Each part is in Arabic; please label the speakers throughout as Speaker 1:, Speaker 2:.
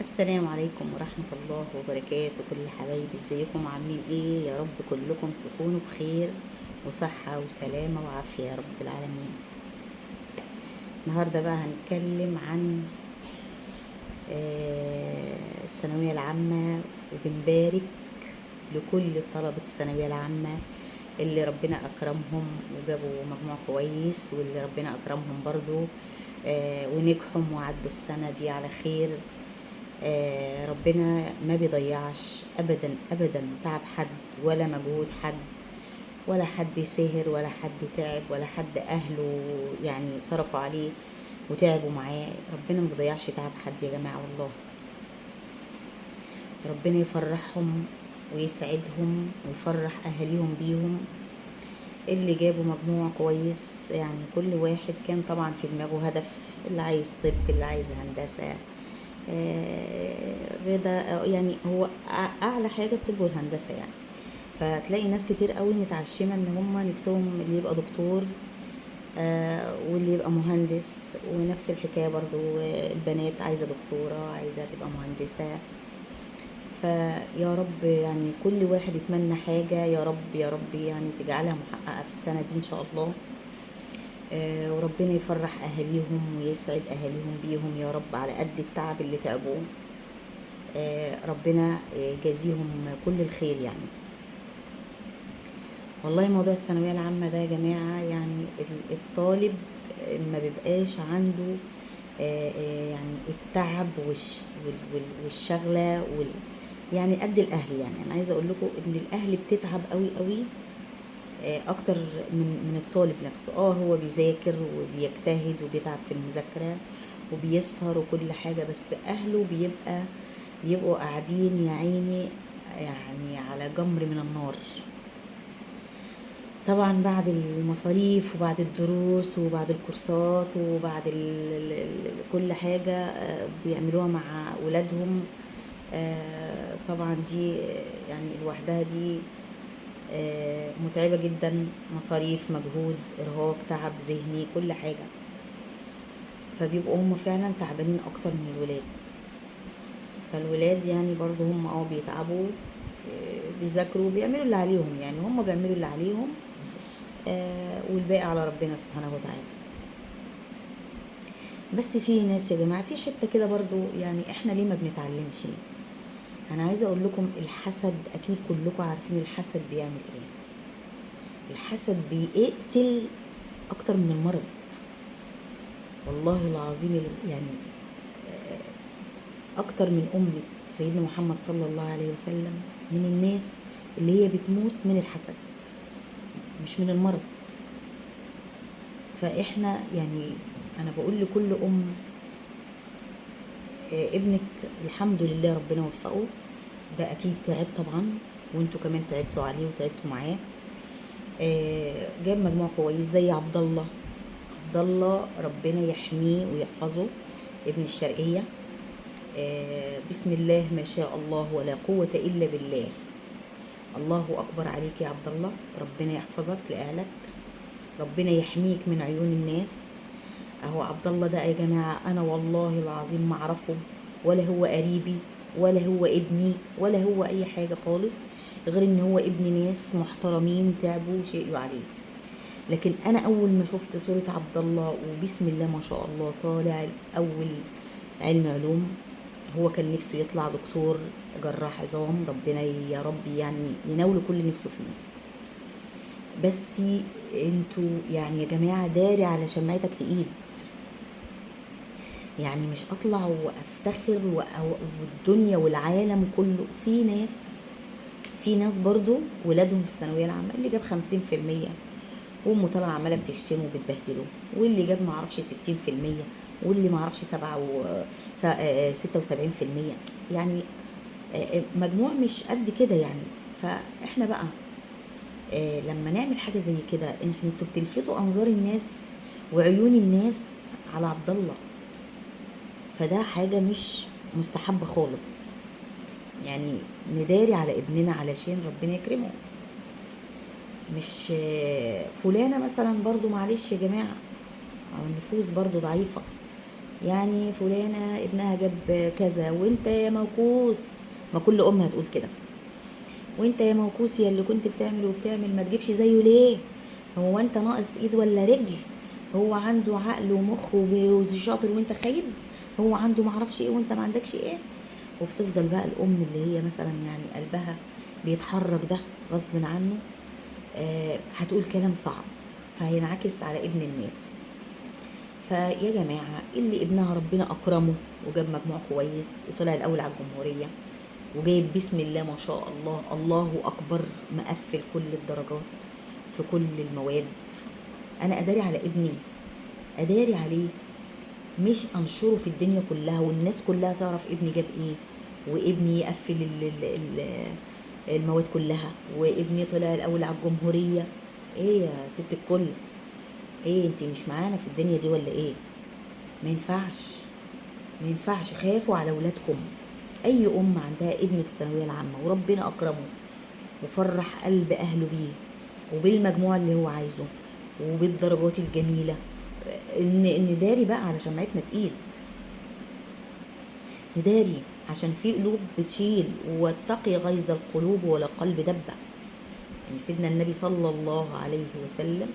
Speaker 1: السلام عليكم ورحمة الله وبركاته. كل حبايبي ازيكم عاملين ايه؟ يا رب كلكم تكونوا بخير وصحة وسلامة وعافية يا رب العالمين. النهاردة بقى هنتكلم عن الثانوية العامة، وبنبارك لكل طلبة الثانوية العامة اللي ربنا أكرمهم وجابوا مجموع كويس، واللي ربنا أكرمهم برضو ونجحوا وعدوا السنة دي على خير. ربنا ما بيضيعش ابدا ابدا تعب حد ولا مجهود حد، ولا حد سهر ولا حد تعب ولا حد اهله يعني صرفوا عليه وتعبوا معاه. ربنا ما بيضيعش تعب حد يا جماعة والله. ربنا يفرحهم ويسعدهم ويفرح اهاليهم بيهم اللي جابوا مجموع كويس. يعني كل واحد كان طبعا في دماغه هدف، اللي عايز طب، اللي عايز هندسة، رضا، يعني هو اعلى حاجه الطب والهندسه يعني. فتلاقي ناس كتير قوي متعشمه ان هم نفسهم اللي يبقى دكتور واللي يبقى مهندس، ونفس الحكايه برضو البنات عايزه دكتوره، عايزه تبقى مهندسه. فيا رب يعني كل واحد يتمنى حاجه، يا رب يا رب يعني تجعلها محققه في السنه دي ان شاء الله. وربنا يفرح اهاليهم ويسعد اهاليهم بيهم يا رب على قد التعب اللي تعبوه. ربنا يجازيهم كل الخير يعني. والله موضوع الثانوية العامة ده يا جماعة، يعني الطالب ما بيبقاش عنده يعني التعب والشغلة يعني قد الأهل. يعني أنا عايزة أقول لكم إن الأهل بتتعب قوي قوي أكتر من الطالب نفسه. هو بيذاكر وبيجتهد وبيتعب في المذاكرة وبيسهر وكل حاجة، بس أهله بيبقوا قاعدين يا عيني يعني على جمر من النار. طبعا بعد المصاريف وبعد الدروس وبعد الكورسات وبعد كل حاجة بيعملوها مع ولادهم. طبعا دي يعني لوحدها دي متعبة جدا، مصاريف، مجهود، إرهاق، تعب ذهني، كل حاجة. فبيبقوا هم فعلا تعبانين أكتر من الولاد. فالولاد يعني برضو هم بيتعبوا، بيذاكروا، بيعملوا اللي عليهم. يعني هم بيعملوا اللي عليهم والباقي على ربنا سبحانه وتعالى. بس في ناس يا جماعة في حتة كده برضو، يعني احنا ليه ما بنتعلمش؟ انا عايزة اقول لكم الحسد، اكيد كلكم عارفين الحسد بيعمل ايه. الحسد بيقتل اكتر من المرض والله العظيم. يعني اكتر من امة سيدنا محمد صلى الله عليه وسلم من الناس اللي هي بتموت من الحسد مش من المرض. فاحنا يعني انا بقول لكل ابنك الحمد لله ربنا وفقه، ده اكيد تعب طبعا، وانتوا كمان تعبتوا عليه وتعبتوا معاه. جاب مجموع كويس زي عبد الله. عبد الله ربنا يحميه ويحفظه، ابن الشرقية. بسم الله ما شاء الله ولا قوة إلا بالله. الله أكبر عليك يا عبد الله، ربنا يحفظك لأهلك، ربنا يحميك من عيون الناس. اهو عبد الله ده يا جماعة انا والله العظيم ما اعرفه، ولا هو قريبي ولا هو ابني ولا هو اي حاجة خالص، غير ان هو ابن ناس محترمين تعبوا وشقيوا عليه. لكن انا اول ما شفت صورة عبد الله وبسم الله ما شاء الله طالع اول علم علوم، هو كان نفسه يطلع دكتور جراح عظام، ربنا يا رب يعني يناوله كل نفسه فيه. بس انتوا يعني يا جماعة داري على شمعتك تقيد. يعني مش اطلع وافتخر والدنيا والعالم كله، في ناس برضو ولادهم في الثانويه العامه اللي جاب 50% وامه طالعه عماله بتشتمه وبتبهدله، واللي جاب معرفش 60%، واللي معرفش 76%. يعني مجموع مش قد كده يعني. فاحنا بقى لما نعمل حاجه زي كده انتوا بتلفتوا انظار الناس وعيون الناس على عبد الله، فده حاجة مش مستحبة خالص. يعني نداري على ابننا علشان ربنا يكرمه، مش فلانة مثلا. برضو معلش يا جماعة، النفوس برضو ضعيفة. يعني فلانة ابنها جاب كذا وانت يا موكوس، ما كل ام هتقول كده، وانت يا موكوس يا اللي كنت بتعمل وبتعمل ما تجيبش زيه ليه؟ هو انت ناقص ايد ولا رجل؟ هو عنده عقل ومخ وشاطر وانت خايب؟ هو عنده معرفش ايه وانت ما عندكش ايه؟ وبتفضل بقى الام اللي هي مثلا يعني قلبها بيتحرك ده غصب عنه، هتقول كلام صعب فهينعكس على ابن الناس. فيا جماعة اللي ابنها ربنا أكرمه وجاب مجموع كويس وطلع الأول على الجمهورية وجايب بسم الله ما شاء الله الله أكبر مقفل كل الدرجات في كل المواد، أنا أداري على ابني، أداري عليه، مش أنشره في الدنيا كلها والناس كلها تعرف ابني جاب إيه، وابني يقفل المواد كلها، وابني طلع الأول على الجمهورية. إيه يا ست الكل؟ إيه انتي مش معانا في الدنيا دي ولا إيه؟ ما ينفعش، ما ينفعش. خافوا على ولادكم. اي ام عندها ابن في الثانويه العامه وربنا اكرمه وفرح قلب اهله بيه وبالمجموع اللي هو عايزه وبالدرجات الجميله، ان نداري بقى على شمعتنا تقيد، نداري عشان في قلوب بتشيل، واتقي غيظ القلوب ولا قلب دبه. يعني سيدنا النبي صلى الله عليه وسلم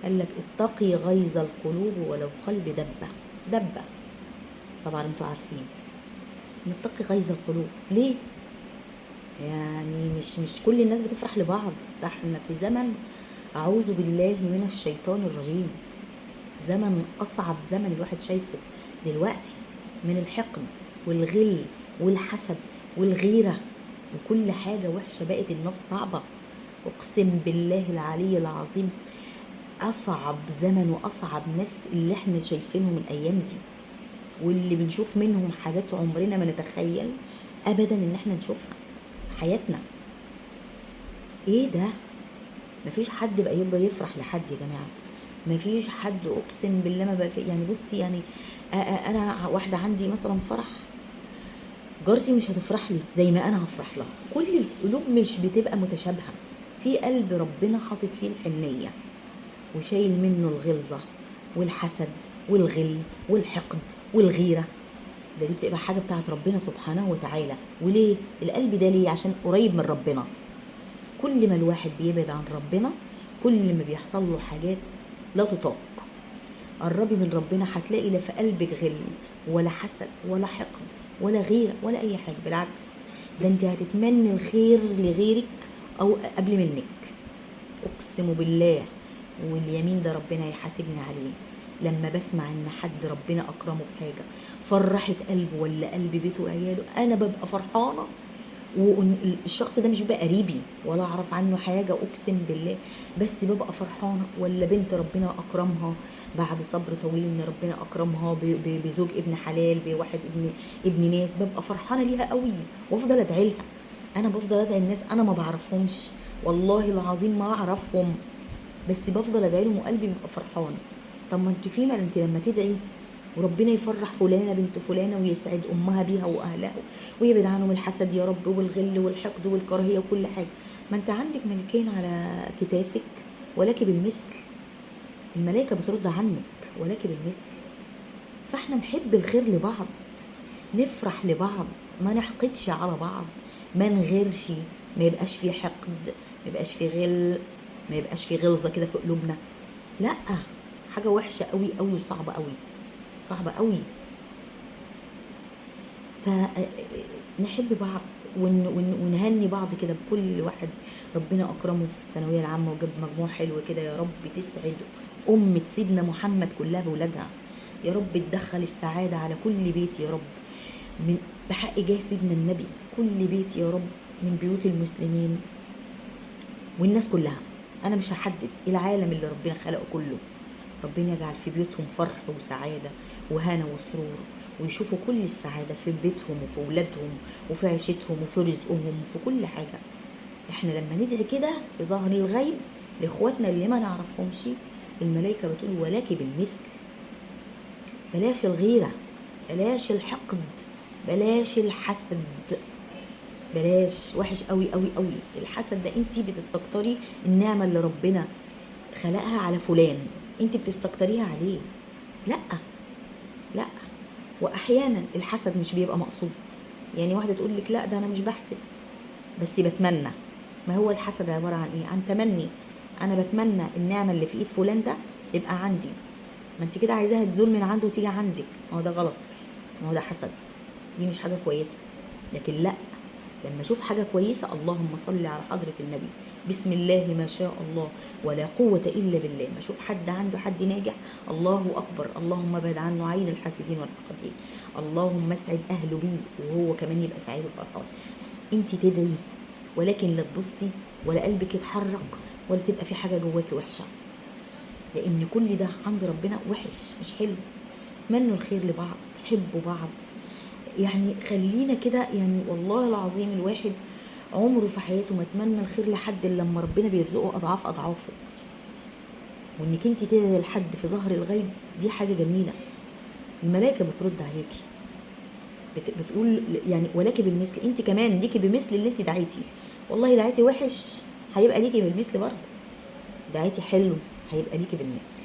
Speaker 1: قال لك اتقي غيظ القلوب ولو قلب دبه. دبه طبعا انتوا عارفين، نتقي غيظ القلوب ليه؟ يعني مش كل الناس بتفرح لبعض، ده احنا في زمن اعوذ بالله من الشيطان الرجيم، زمن اصعب زمن الواحد شايفه دلوقتي، من الحقد والغل والحسد والغيرة وكل حاجة وحشة، بقت الناس صعبة. اقسم بالله العلي العظيم اصعب زمن واصعب ناس اللي احنا شايفينهم الايام دي، واللي بنشوف منهم حاجات عمرنا ما نتخيل ابدا ان احنا نشوفها في حياتنا. ايه ده؟ مفيش حد بقى يبقى يفرح لحد يا جماعه، مفيش حد اقسم بالله ما بقى يعني بصي يعني انا واحده عندي مثلا فرح، جارتي مش هتفرح لي زي ما انا هفرح لها. كل القلوب مش بتبقى متشابهه، في قلب ربنا حاطط فيه الحنيه وشايل منه الغلظه والحسد والغل والحقد والغيره، دي بتبقى حاجه بتاعت ربنا سبحانه وتعالى. وليه القلب ده؟ ليه؟ عشان قريب من ربنا. كل ما الواحد بيبعد عن ربنا كل ما بيحصل له حاجات لا تطاق. قربي من ربنا هتلاقي لا في قلبك غل ولا حسد ولا حقد ولا غيره ولا اي حاجه، بالعكس ده انت هتتمني الخير لغيرك او قبل منك، اقسم بالله. واليمين ده ربنا هيحاسبني عليه. لما بسمع ان حد ربنا اكرمه بحاجه فرحت قلبه ولا قلب بيته وعياله انا ببقى فرحانه، والشخص ده مش بيبقى قريبي ولا اعرف عنه حاجه اقسم بالله، بس ببقى فرحانه. ولا بنت ربنا اكرمها بعد صبر طويل ان ربنا اكرمها بزوج ابن حلال، بواحد ابن ناس، ببقى فرحانه ليها قوي وافضل ادعي لها. انا بفضل ادعي الناس انا ما بعرفهمش، والله العظيم ما اعرفهم، بس بفضل ادعي لهم وقلبي بيبقى فرحان. طب ما انت فيما انت لما تدعي وربنا يفرح فلانة بنت فلانة ويسعد أمها بيها وأهلها ويبعد عنهم الحسد يا رب والغل والحقد والكراهية وكل حاجة، ما أنت عندك ملكين على كتافك ولك بالمثل، الملائكة بترد عنك ولك بالمثل. فاحنا نحب الخير لبعض، نفرح لبعض، ما نحقدش على بعض، ما نغيرش، ما يبقاش في حقد، ما يبقاش في غل، ما يبقاش في غلظة كده في قلوبنا، لا، حاجة وحشة قوي قوي وصعبة قوي، صعبة قوي. فنحب بعض ونهني بعض كده بكل واحد ربنا أكرمه في الثانوية العامة وجاب مجموع حلو كده، يا رب تسعد أمة سيدنا محمد كلها بولادها، يا رب تدخل السعادة على كل بيت يا رب، من بحق جاه سيدنا النبي، كل بيت يا رب من بيوت المسلمين والناس كلها. أنا مش هحدد العالم اللي ربنا خلقه كله، ربنا يجعل في بيوتهم فرح وسعادة وهنا وسرور، ويشوفوا كل السعادة في بيتهم وفي ولادهم وفي عيشتهم وفي رزقهم وفي كل حاجة. احنا لما ندعي كده في ظهر الغيب لاخواتنا اللي ما نعرفهمش، الملائكة بتقول ولك بالمثل. بلاش الغيرة، بلاش الحقد، بلاش الحسد، بلاش، وحش قوي قوي قوي الحسد ده. انت بتستكتري النعمة اللي ربنا خلقها على فلان، انت بتستكتريها عليه، لا، لا. واحيانا الحسد مش بيبقى مقصود، يعني واحده تقول لك لا ده انا مش بحسد بس بتمنى. ما هو الحسد عباره عن ايه؟ عن تمني. انا بتمنى النعمه اللي في ايد فلان ده تبقى عندي. ما انت كده عايزاها تزول من عنده وتيجي عندك، ما هو ده غلط، ما هو ده حسد، دي مش حاجه كويسه. لكن لا، لما اشوف حاجه كويسه اللهم صل على حضره النبي، بسم الله ما شاء الله ولا قوه الا بالله، ما اشوف حد عنده حد ناجح، الله اكبر، اللهم ابعد عنه عين الحاسدين والحاقدين، اللهم اسعد اهله بيه وهو كمان يبقى سعيد وفرحان. انت تدعي، ولكن لا تبصي ولا قلبك يتحرك ولا تبقى في حاجه جواكي وحشه، لان كل ده عند ربنا وحش مش حلو. منوا الخير لبعض، حبوا بعض، يعني خلينا كده، يعني والله العظيم الواحد عمره في حياته ما اتمنى الخير لحد الا لما ربنا بيرزقه اضعاف اضعافه. وانك انت تدعي لحد في ظهر الغيب دي حاجه جميله، الملائكه بترد عليكي، بتقول يعني ولك بالمثل، انت كمان ليكي بمثل اللي انت دعيتي. والله دعيتي وحش هيبقى ليكي بالمثل برضه، دعيتي حلو هيبقى ليكي بالمثل.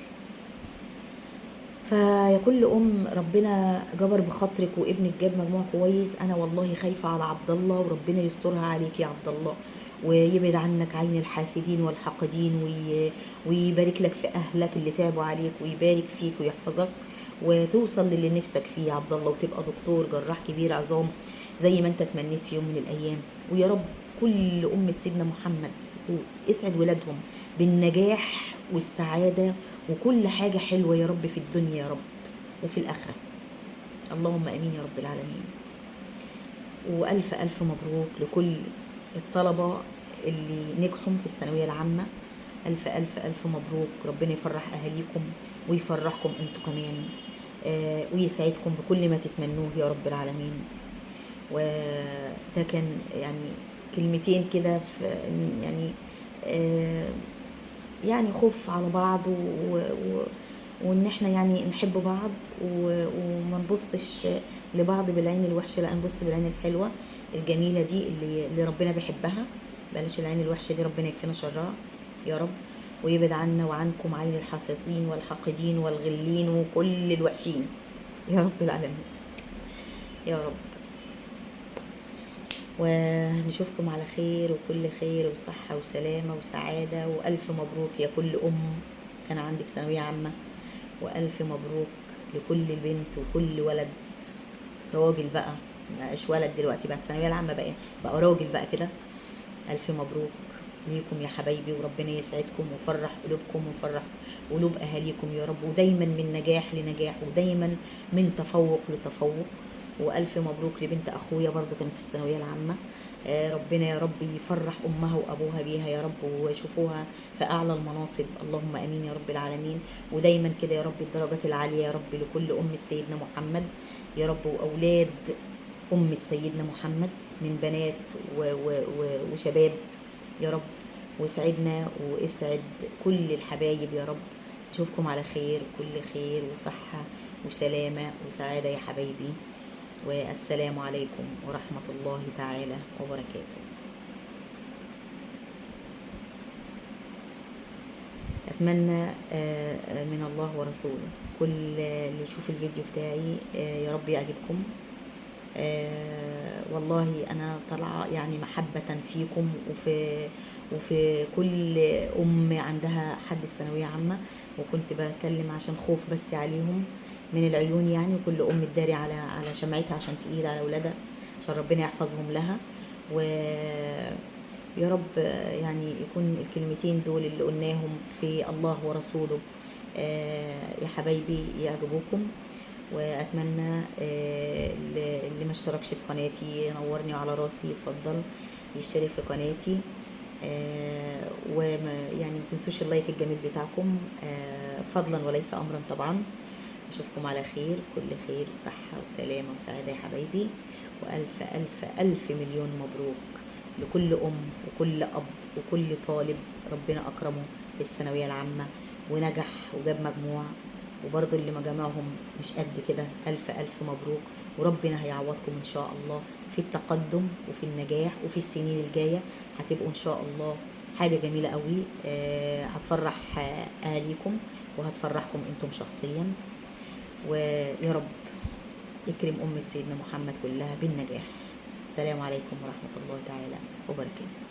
Speaker 1: فيا كل ربنا جبر بخاطرك وابنك جاب مجموع كويس. انا والله خايفه على عبد الله، وربنا يسترها عليك يا عبد الله، ويبعد عنك عين الحاسدين والحاقدين، ويبارك لك في اهلك اللي تعبوا عليك، ويبارك فيك ويحفظك، وتوصل للي نفسك فيه يا عبد الله، وتبقى دكتور جراح كبير عظام زي ما انت تمنيت في يوم من الايام. ويا رب كل امه سيدنا محمد اسعد ولادهم بالنجاح والسعاده وكل حاجه حلوه يا رب في الدنيا يا رب وفي الاخره، اللهم امين يا رب العالمين. والف الف مبروك لكل الطلبه اللي نجحوا في الثانويه العامه، الف الف الف مبروك، ربنا يفرح اهاليكم ويفرحكم انتوا كمان، ويسعدكم بكل ما تتمنوه يا رب العالمين. وده كان يعني كلمتين كده في يعني يعني خوف على بعض وان احنا يعني نحب بعض وما نبصش لبعض بالعين الوحشه، لا نبص بالعين الحلوه الجميله دي اللي ربنا بيحبها. بلاش العين الوحشه دي، ربنا يكفينا شرها يا رب، ويبعد عنا وعنكم عين الحاسدين والحاقدين والغلين وكل الوحشين يا رب العالمين يا رب. ونشوفكم على خير وكل خير وصحة وسلامة وسعادة. وألف مبروك يا كل كان عندك ثانوية عامة، وألف مبروك لكل بنت وكل ولد راجل بقى، مبقاش ولد دلوقتي بقى الثانوية العامة بقى راجل بقى كده. ألف مبروك ليكم يا حبايبي، وربنا يسعدكم ويفرح قلوبكم ويفرح قلوب أهاليكم يا رب، ودايما من نجاح لنجاح ودايما من تفوق لتفوق. والف مبروك لبنت اخويا برضو كانت في الثانويه العامه، ربنا يا رب يفرح امها وابوها بيها يا رب ويشوفوها في اعلى المناصب، اللهم امين يا رب العالمين. ودايما كده يا رب الدرجات العاليه يا رب لكل سيدنا محمد يا رب، واولاد سيدنا محمد من بنات وشباب يا رب، واسعدنا واسعد كل الحبايب يا رب. اشوفكم على خير، كل خير وصحه وسلامه وسعاده يا حبايبي، والسلام عليكم ورحمة الله تعالى وبركاته. أتمنى من الله ورسوله كل اللي يشوف الفيديو بتاعي يا رب يعجبكم. والله أنا طالعة يعني محبة فيكم وفي كل عندها حد في ثانوية عامة، وكنت بتكلم عشان خوف بس عليهم من العيون يعني، وكل تداري على شمعتها عشان تقيل على ولادها، عشان ربنا يحفظهم لها. ويا رب يعني يكون الكلمتين دول اللي قلناهم في الله ورسوله يا حبايبي يعجبوكم. واتمنى اللي ما اشتركش في قناتي نورني على راسي يتفضل يشترك في قناتي، ويعني ما تنسوش اللايك الجميل بتاعكم فضلا وليس امرا طبعا. اشوفكم على خير، كل خير وصحة وسلامة وسعادة يا حبايبي. والف الف الف مليون مبروك لكل وكل اب وكل طالب ربنا اكرمه بالثانوية العامة ونجح وجاب مجموع، وبرضو اللي ما جمعهم مش قد كده الف الف مبروك، وربنا هيعوضكم ان شاء الله في التقدم وفي النجاح، وفي السنين الجاية هتبقوا ان شاء الله حاجة جميلة قوي هتفرح اهاليكم وهتفرحكم انتم شخصيا. ويا رب يكرم أمة سيدنا محمد كلها بالنجاح. السلام عليكم ورحمة الله تعالى وبركاته.